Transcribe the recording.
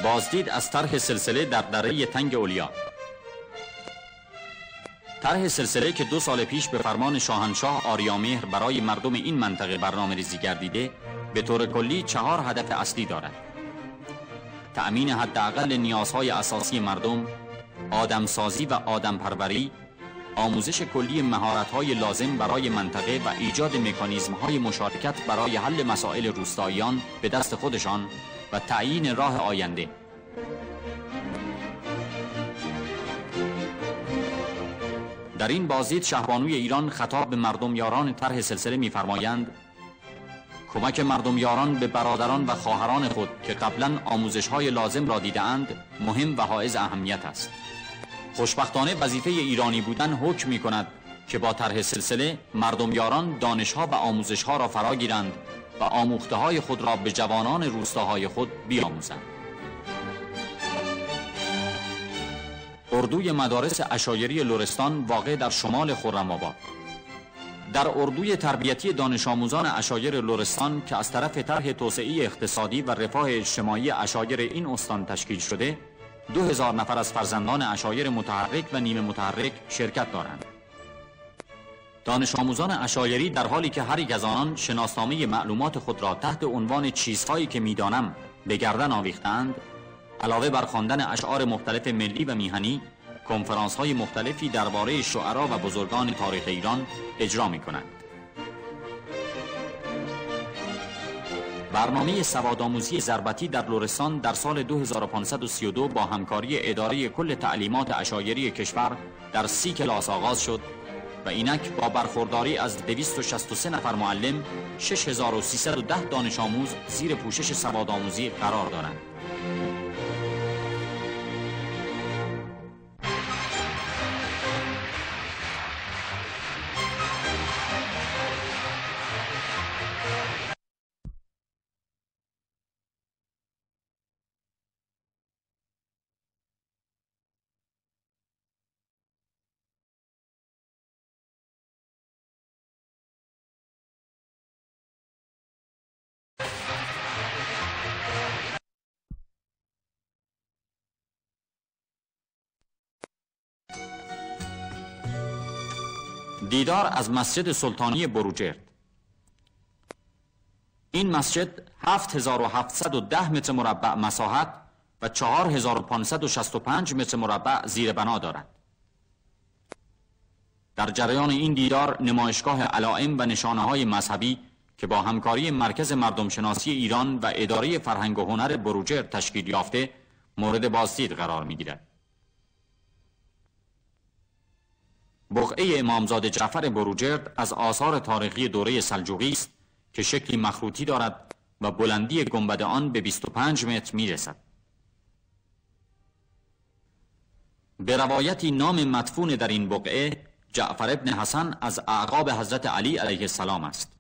بازدید از طرح سلسله در دره تنگ اولیا. طرح سلسله که 2 سال پیش به فرمان شاهنشاه آریامهر برای مردم این منطقه برنامه‌ریزی گردیده، به طور کلی 4 هدف اصلی دارد: تأمین حداقل نیازهای اساسی مردم، آدمسازی و آدمپروری، آموزش کلی مهارت‌های لازم برای منطقه و ایجاد مکانیزم‌های مشارکت برای حل مسائل روستاییان به دست خودشان و تعیین راه آینده. در این بازدید شهبانوی ایران خطاب به مردم یاران طرح سلسله می‌فرمایند: کمک مردم یاران به برادران و خواهران خود که قبلا آموزش‌های لازم را دیده‌اند مهم و حائز اهمیت است. خوشبختانه وظیفه ایرانی بودن حکم می‌کند که با طرح سلسله مردم یاران دانش‌ها و آموزش‌ها را فرا گیرند و آموخته‌های خود را به جوانان روستاهای خود بیاموزند. اردوی مدارس عشایری لرستان واقع در شمال خرم‌آباد. در اردوی تربیتی دانش آموزان عشایر لرستان که از طرف طرح توسعه اقتصادی و رفاه اجتماعی عشایر این استان تشکیل شده، 2000 نفر از فرزندان عشایر متحرک و نیمه متحرک شرکت دارند. دانش آموزان عشایری در حالی که هر یک از آنان شناسنامه معلومات خود را تحت عنوان چیزهایی که میدانم به گردن آویختند، علاوه بر خواندن اشعار مختلف ملی و میهنی، کنفرانس‌های مختلفی درباره شعرا و بزرگان تاریخ ایران اجرا می‌کنند. برنامه سوادآموزی ضربتی در لرستان در سال 2532 با همکاری اداره کل تعلیمات عشایری کشور در 30 کلاس آغاز شد و اینک با برخورداری از 263 نفر معلم، 6310 دانش آموز زیر پوشش سوادآموزی قرار دارند. دیدار از مسجد سلطانی بروجرد. این مسجد 7710 متر مربع مساحت و 4565 متر مربع زیر بنا دارد. در جریان این دیدار نمایشگاه علائم و نشانه‌های مذهبی که با همکاری مرکز مردم شناسی ایران و اداره فرهنگ و هنر بروجرد تشکیل یافته مورد بازدید قرار می‌گیرد. بقعه امامزاده جعفر بروجرد از آثار تاریخی دوره سلجوقی است که شکلی مخروطی دارد و بلندی گنبد آن به 25 متر میرسد. به روایتی نام مدفون در این بقعه جعفر ابن حسن از اعقاب حضرت علی علیه السلام است.